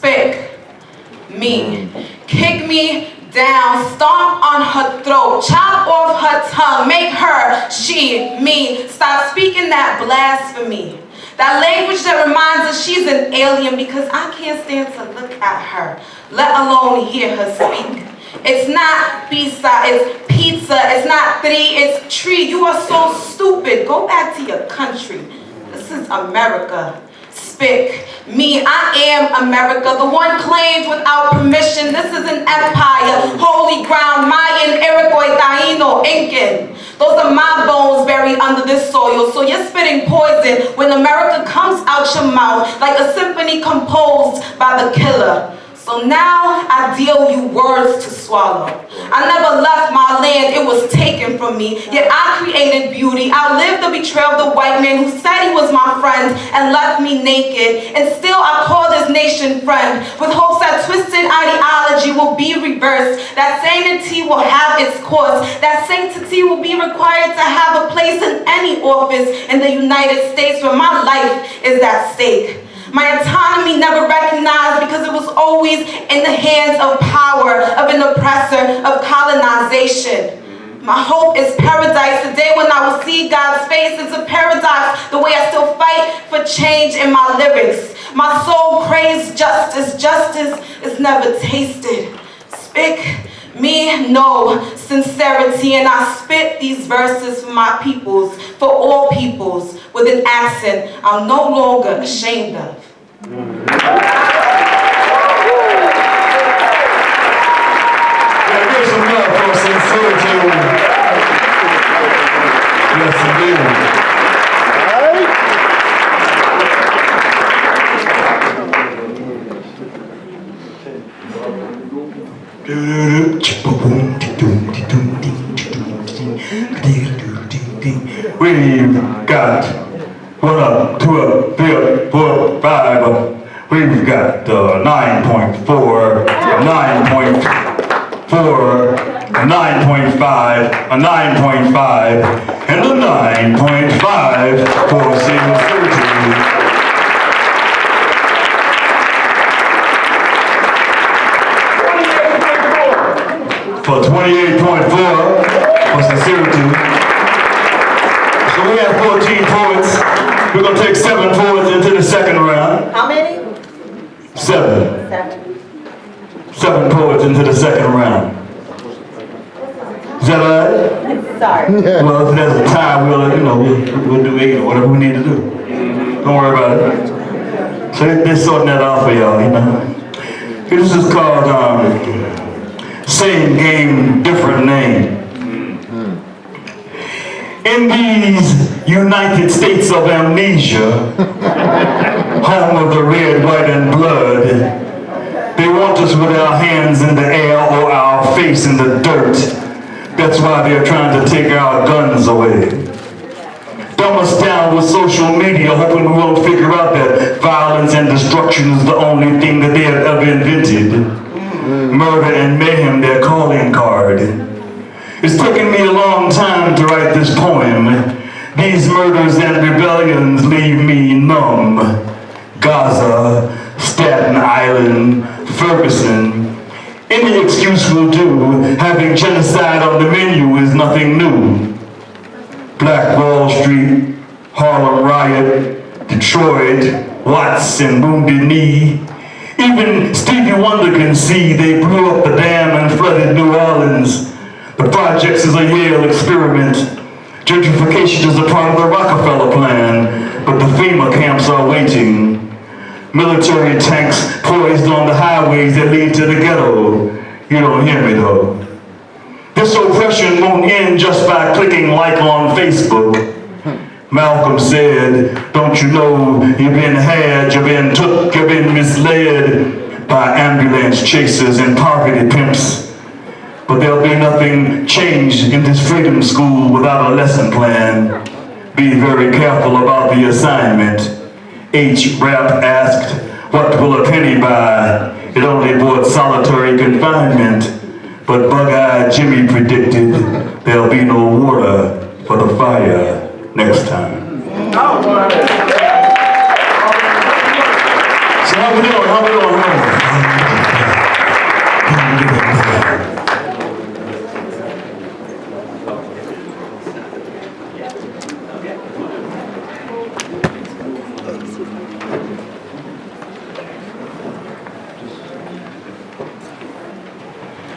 Spick me, kick me down, stomp on her throat, chop off her tongue, make her, she, me, stop speaking that blasphemy. That language that reminds us she's an alien because I can't stand to look at her, let alone hear her speak. It's not pizza, it's pizza, it's not three, it's tree. You are so stupid. Go back to your country. This is America. Spick me, I am America, the one claimed without permission. This is an empire, holy ground, Mayan, Iroquois, Taino, Incan. Those are my bones buried under this soil. So you're spitting poison when America comes out your mouth like a symphony composed by the killer. So now I deal you words to swallow. I never left my land, it was taken from me. Yet I created beauty. I lived the betrayal of the white man who said he was my friend and left me naked. And still I call this nation friend, with hopes that twisted ideology will be reversed, that sanity will have its course, that sanctity will be required to have a place in any office in the United States where my life is at stake. My autonomy never recognized because it was always in the hands of power, of an oppressor, of colonization. My hope is paradise. The day when I will see God's face is a paradox. The way I still fight for change in my lyrics. My soul craves justice. Justice is never tasted. Spick me, no sincerity, and I spit these verses for my peoples, for all peoples, with an accent I'm no longer ashamed of. Yeah, give some love for sincerity. Yes, indeed. We've got 1 up, 2 up, 3 up, 4 up, 5 up. We've got 9.4, 9.4, 9.5, a 9.5, and a 9.5 for sincerity. For 28.4 for sincerity. So we have 14 poets. We're going to take 7 poets into the second round. How many? 7. 7. 7 poets into the second round. Is that all right? Sorry. Well, if there's a tie, we'll do whatever we need to do. Don't worry about it. So they're sorting that out for y'all, This is called Same Game, Different Name. In these United States of amnesia, home of the red, white, and blood, they want us with our hands in the air or our face in the dirt. That's why they're trying to take our guns away. Dumb us down with social media, hoping we won't figure out that violence and destruction is the only thing that they have ever invented. Murder and mayhem, their calling card. It's taken me a long time to write this poem. These murders and rebellions leave me numb. Gaza, Staten Island, Ferguson. Any excuse will do. Having genocide on the menu is nothing new. Black Wall Street, Harlem Riot, Detroit, Watts and Wounded Knee. Even Stevie Wonder can see they blew up the dam and flooded New Orleans. The projects is a Yale experiment. Gentrification is a part of the Rockefeller plan, but the FEMA camps are waiting. Military tanks poised on the highways that lead to the ghetto. You don't hear me though. This oppression won't end just by clicking like on Facebook. Malcolm said, don't you know you've been had, you've been took, you've been misled by ambulance chasers and poverty pimps. But there'll be nothing changed in this freedom school without a lesson plan. Be very careful about the assignment. H. Rapp asked, what will a penny buy? It only bought solitary confinement. But Bug-Eyed Jimmy predicted there'll be no water for the fire next time. So we doing? How we doing?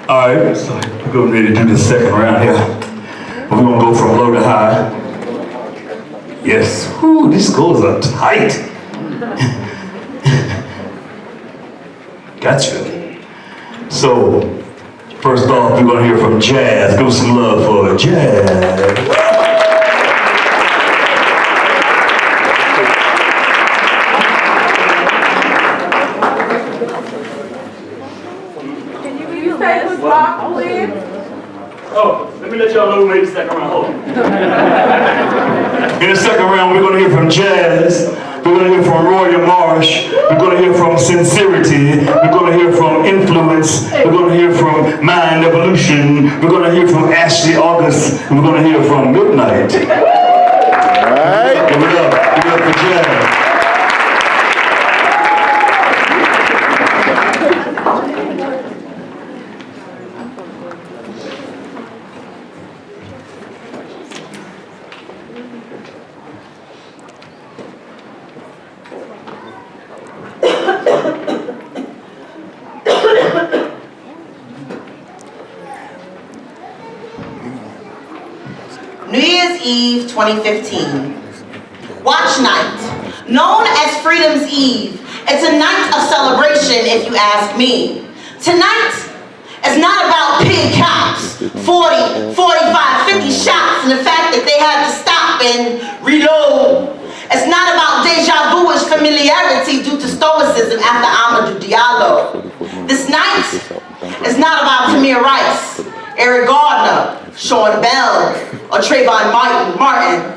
All right, so we're going ready to do the second round here. We're going to go from low to high. Yes, whew, these scores are tight. Gotcha. So, first off, we're going to hear from Jazz. Give us some love for Jazz. Oh, let me let y'all know who made the second round. Hold on. In the second round, we're going to hear from Jazz. We're going to hear from Roy Marsh. We're going to hear from Sincerity. We're going to hear from Influence. We're going to hear from Mind Evolution. We're going to hear from Ashley August. And we're going to hear from Midnight. All right. Give it up. Give it up for Jazz. New Year's Eve 2015. Watch night, known as Freedom's Eve. It's a night of celebration if you ask me. Tonight is not about pig counts, 40, 45, 50 shots, and the fact that they had to stop and reload. It's not about deja vu-ish familiarity due to stoicism after Amadou Diallo. This night is not about Tamir Rice, Eric Gardner, Sean Bell, or Trayvon Martin.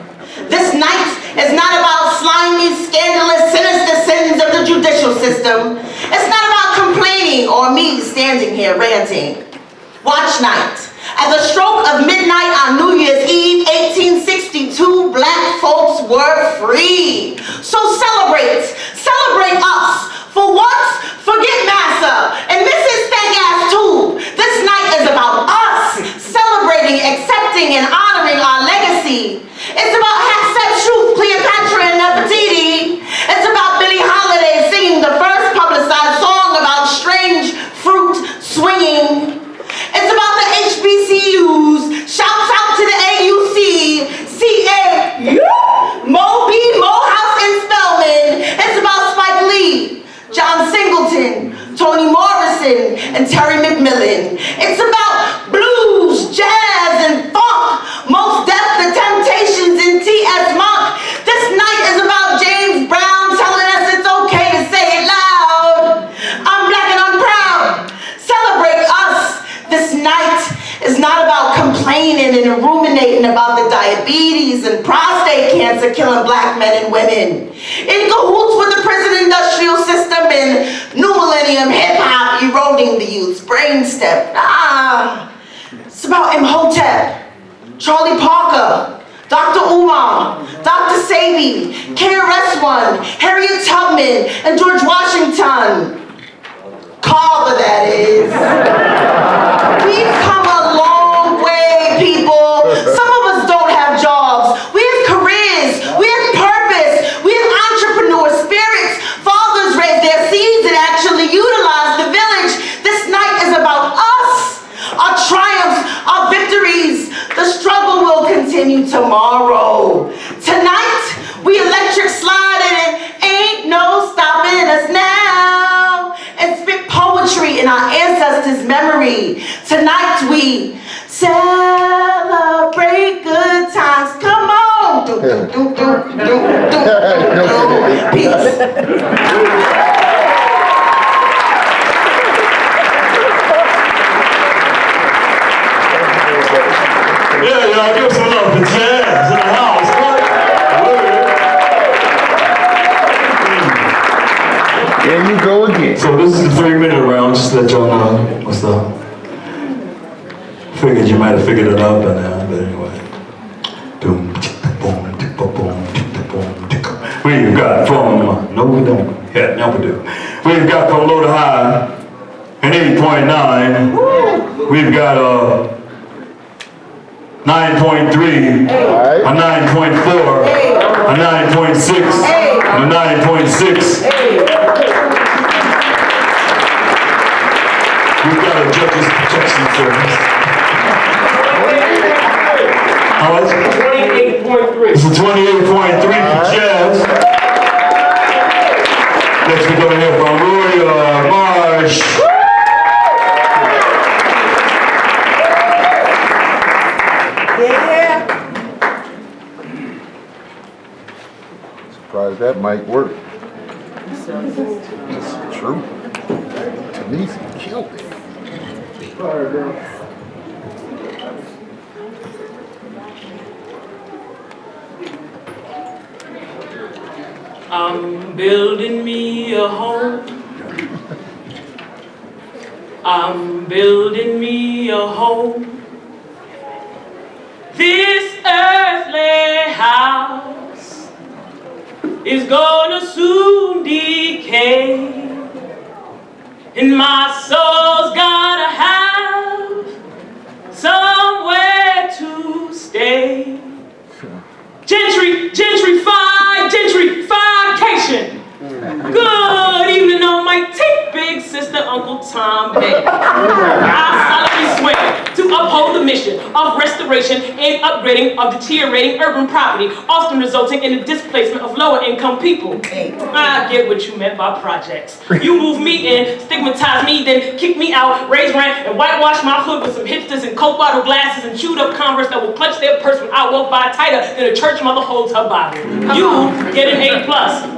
This night is not about slimy, scandalous, sinister sins of the judicial system. It's not about complaining or me standing here ranting. Watch night. At the stroke of midnight on New Year's Eve, 1862, black folks were free. So celebrate us. For once, forget massa and Mrs. Stank Ass too. This night is about us celebrating, accepting, and honoring our legacy. It's about Hatshepsut, Cleopatra, and Nefertiti. It's about Billie Holiday singing the first publicized song about strange fruit swinging. It's about the HBCUs. Shouts out to the AUC, CA, Moby, Morehouse, and Spelman. It's about Spike Lee, John Singleton, Toni Morrison, and Terry McMillan. It's about blues, jazz, and funk. Most Def, The Temptations, and T.S. Monk. This night is about James Brown telling us it's okay to say it loud. I'm black and I'm proud. Celebrate us. This night is not about complaining and ruminating about the diabetes and prostate cancer killing black men and women. In cahoots with the prison industrial system and new millennium hip-hop eroding the youth's brainstem. It's about Imhotep, Charlie Parker, Dr. Umar, Dr. Sabi, KRS-One, Harriet Tubman, and George Washington. Carver, that is. We've come a long way, people. Some of us don't have jobs. We have careers. We have purpose. We have entrepreneur spirits. Fathers raise their seeds and actually utilize the village. This night is about us, our triumphs, our victories. The struggle will continue tomorrow. Tonight, we electric slide and ain't no stopping us now. And spit poetry in our ancestors' memory. Tonight we celebrate good times. Come on. Peace. Yeah, y'all give some love to Jazz in the house. There you go again. So this is the 3-minute round, just to let y'all know what's up. Figured you might have figured it out by now, but anyway. Boom, boom, boom, boom. We got from, no we don't. Yeah, now we do. We've got Polo High, an 8.9. We've got a 9.3, a 9.4, a 9.6, and a 9.6. We've got a Judges Protection Service. How much? 28.3. It's a 28.3 for Jazz. Next we're going to hear from Roy Marsh. Yeah. Surprised that might work. It's true. Tunisia killed it. I'm building me a home. I'm building me a home. This earthly house is gonna soon decay, and my soul's gotta have somewhere to stay. Gentrification. Good evening, all my take big sister, Uncle Tom Bay. I solemnly swear to uphold the mission of restoration and upgrading of deteriorating urban property, often resulting in the displacement of lower income people. I get what you meant by projects. You move me in, stigmatize me, then kick me out, raise rent, and whitewash my hood with some hipsters and Coke bottle glasses and chewed up Converse that will clutch their purse when I walk by tighter than a church mother holds her Bible. You get an A+.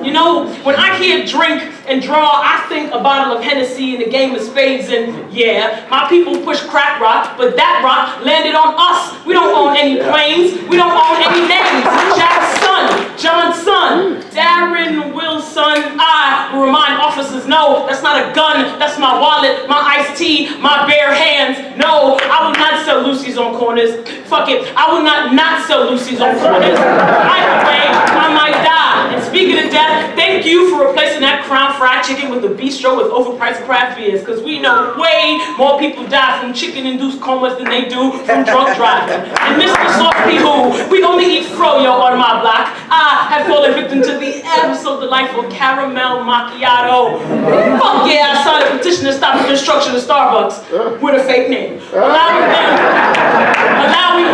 You know, when I hear drink and draw, I think a bottle of Hennessy and a game of spades, and yeah, my people push crack rock, but that rock landed on us. We don't own any planes, we don't own any names. Jack's son, John's son, Darren Wilson. I will remind officers, no, that's not a gun, that's my wallet, my iced tea, my bare hands. No, I will not sell Lucy's on corners. Fuck it, I will not sell Lucy's on corners. Either way, I might die. And speaking of death, thank you for replacing that Crown Fried Chicken with a bistro with overpriced craft beers, because we know way more people die from chicken-induced comas than they do from drunk driving. And Mr. Softy Who, we only eat froyo on my block. I have fallen victim to the ever so delightful caramel macchiato. Fuck yeah, I signed a petition to stop the destruction of Starbucks with a fake name. Allowing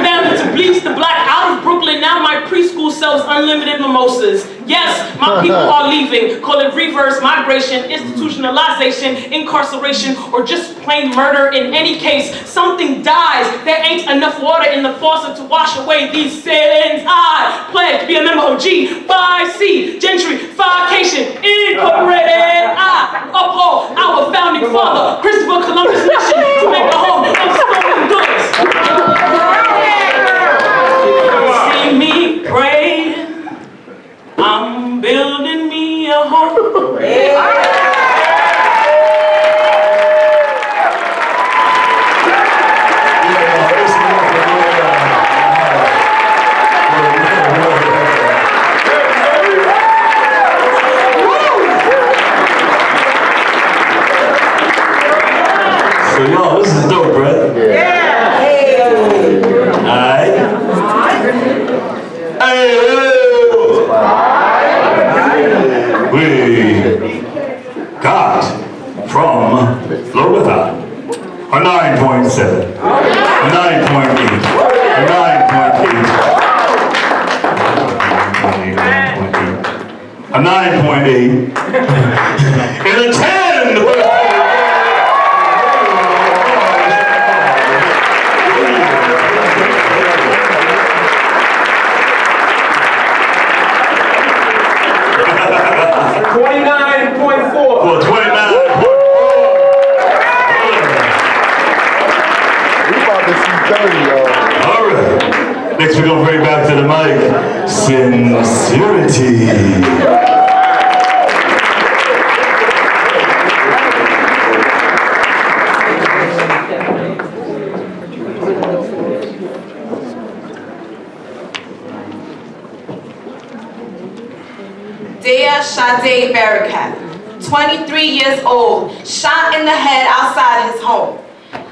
them to bleach the black out of Brooklyn. Now my preschool sells unlimited mimosas. Yes, my people are leaving. Call it reverse migration, institutionalization, incarceration, or just plain murder. In any case, something dies. There ain't enough water in the faucet to wash away these sins. I pledge to be a member of G5C, Gentrification Incorporated. I uphold our founding father, Christopher Columbus' mission to make a home of stolen goods. See me praying, I'm building me a home. So y'all, this is dope, right? Yeah. Alright. We got from Florida a 9.7, a 9.8, a 9.8, a 9.8, and a 10. Next we're going to bring back to the mic, Sincerity. Dea Sade Barakat. 23 years old, shot in the head outside his home.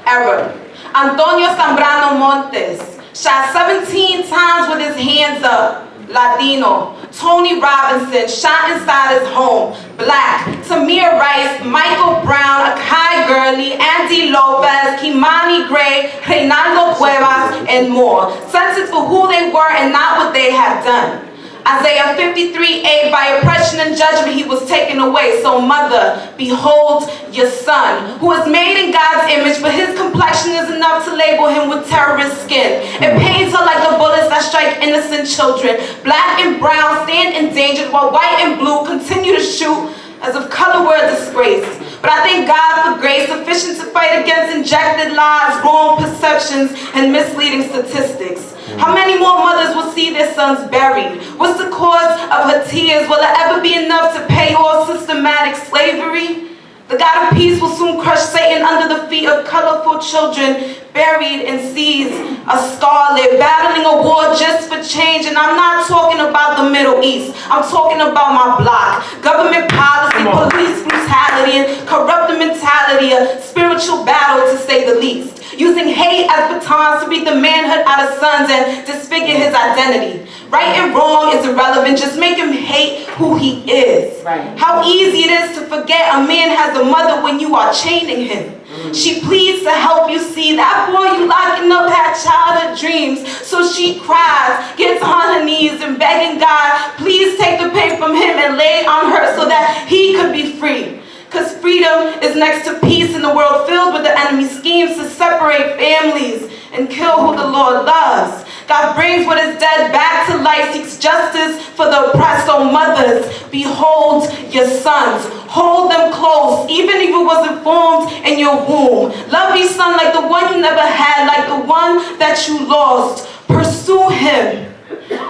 Error. Antonio Zambrano Montes, shot 17 times with his hands up. Latino. Tony Robinson, shot inside his home. Black. Tamir Rice, Michael Brown, Akai Gurley, Andy Lopez, Kimani Gray, Reynaldo Cuevas, and more. Sentenced for who they were and not what they have done. Isaiah 53:8, by oppression and judgment he was taken away. So mother, behold your son, who is made in God's image, but his complexion is enough to label him with terrorist skin. It pains her like the bullets that strike innocent children. Black and brown stand endangered while white and blue continue to shoot as if color were a disgrace. But I thank God for grace sufficient to fight against injected lies, wrong perceptions, and misleading statistics. How many more mothers will see their sons buried? What's the cause of her tears? Will it ever be enough to pay all systematic slavery? The God of peace will soon crush Satan under the feet of colorful children buried in seas of scarlet, battling a war just for change. And I'm not talking about the Middle East. I'm talking about my block. Government policy, police brutality, and corrupt mentality, a spiritual battle to say the least. Using hate as batons to beat the manhood out of sons and disfigure his identity. Right and wrong is irrelevant, just make him hate who he is. Right. How easy it is to forget a man has a mother when you are chaining him. She pleads to help you see that boy you locking up had childhood dreams. So she cries, gets on her knees and begging God, please take the pain from him and lay it on her so that he could be free. Because freedom is next to peace in a world filled with the enemy's schemes to separate families and kill who the Lord loves. God brings what is dead back to life, seeks justice for the oppressed. So mothers, behold your sons. Hold them close, even if it wasn't formed in your womb. Love your son like the one you never had, like the one that you lost. Pursue him.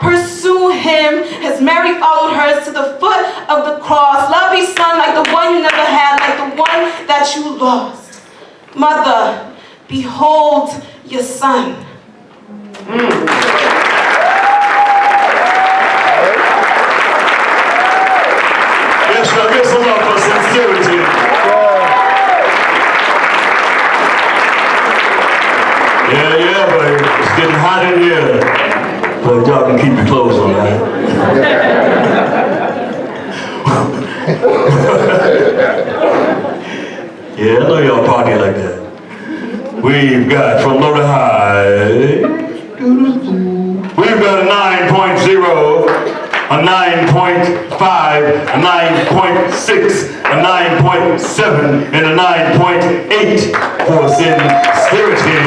Pursue him as Mary followed hers to the foot of the cross. Love your son like the one you never had, like the one that you lost. Mother, behold your son. Yes, now give some love for sincerity. Yeah, but it's getting hot in here. But y'all can keep your clothes on, right? Yeah, I know y'all party like that. We've got from low to high. We've got a 9.0, a 9.5, a 9.6, a 9.7, and a 9.8 for sincerity.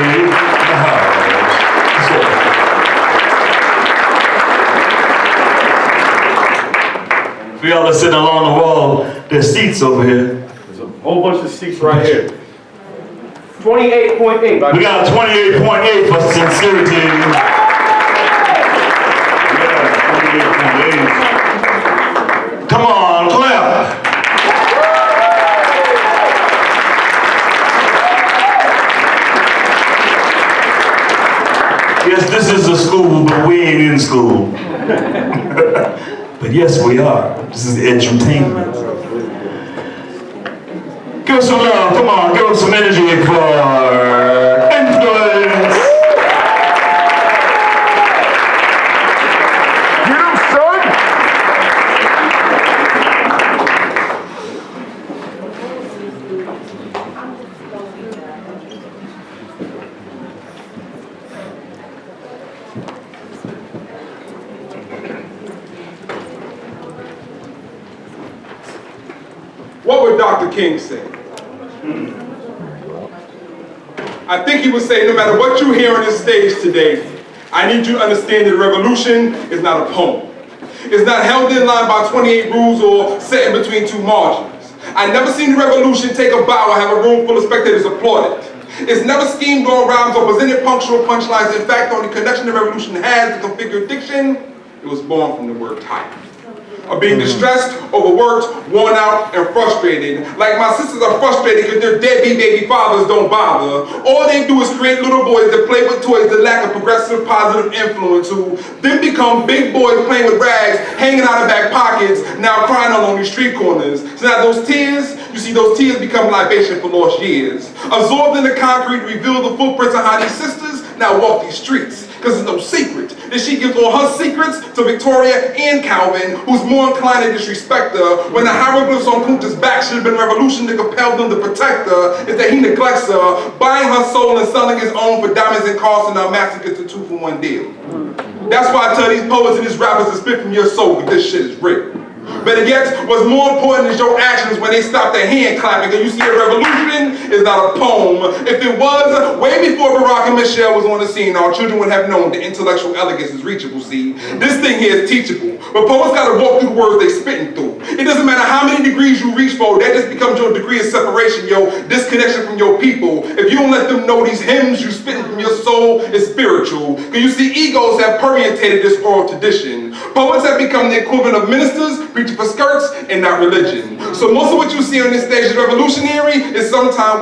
For y'all are sitting along the wall, there's seats over here. There's a whole bunch of seats right here. 28.8. We got a 28.8 for sincerity. Yeah, 28.8. Come on, clap. Yes, this is a school, but we ain't in school. But yes, we are. This is edutainment. Give us some love. Come on, give us some energy for influence. Get him, son! What would Dr. King say? I think he would say, no matter what you hear on this stage today, I need you to understand that the revolution is not a poem. It's not held in line by 28 rules or set in between two margins. I never seen the revolution take a bow or have a room full of spectators applaud it. It's never schemed on rhymes or presented punctual punchlines. In fact, the only connection the revolution has to configure diction, it was born from the word type. of being distressed, overworked, worn out, and frustrated. Like my sisters are frustrated because their deadbeat baby fathers don't bother. All they do is create little boys that play with toys that lack a progressive positive influence, who then become big boys playing with rags, hanging out of back pockets, now crying on lonely street corners. So now those tears, you see those tears become libation for lost years. Absorbed in the concrete, reveal the footprints of how these sisters now walk these streets. Because it's no secret that she gives all her secrets to Victoria and Calvin, who's more inclined to disrespect her, when the hieroglyphs on Kunta's back should have been revolution to compel them to protect her, is that he neglects her, buying her soul and selling his own for diamonds and cars, and now Master gets a 2-for-1 deal. That's why I tell these poets and these rappers to spit from your soul, because this shit is real. Better yet, what's more important is your actions when they stop their hand clapping. And you see, a revolution is not a poem. If it was, way before Barack and Michelle was on the scene, our children would have known that intellectual elegance is reachable, see. This thing here is teachable. But poets gotta walk through the words they spitting through. It doesn't matter how many degrees you reach for, that just becomes your degree of separation, your disconnection from your people. If you don't let them know these hymns you spitting from your soul is spiritual. Because you see, egos have permeated this oral tradition. Poets have become the equivalent of ministers, preaching for skirts and not religion. So most of what you see on this stage is revolutionary, is sometimes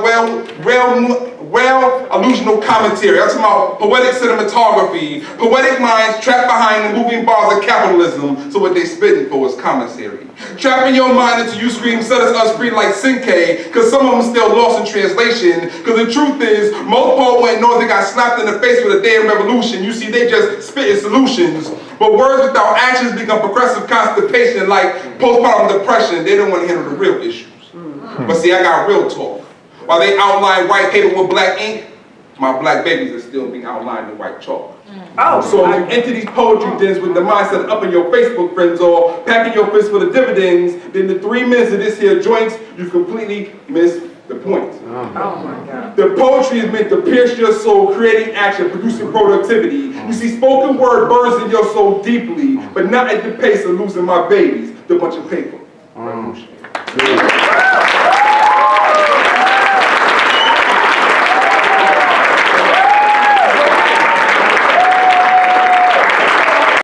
allusional commentary. I'm talking about poetic cinematography, poetic minds trapped behind the moving bars of capitalism, so what they spitting for is commissary. Trapping your mind until you scream, set us free like Sinke, because some of them still lost in translation, because the truth is, most poets went north and got slapped in the face with a damn revolution. You see, they just spitting solutions. But words without actions become progressive constipation, like postpartum depression. They don't want to handle the real issues. But see, I got real talk. While they outline white paper with black ink, my black babies are still being outlined in white chalk. So if you enter these poetry dens with the mindset of upping your Facebook friends or packing your fist for the dividends, then the 3 minutes of this here joints, you've completely missed the point. Oh my God. The poetry is meant to pierce your soul, creating action, producing productivity. You see, spoken word burns in your soul deeply, but not at the pace of losing my babies, the bunch of paper. Revolution.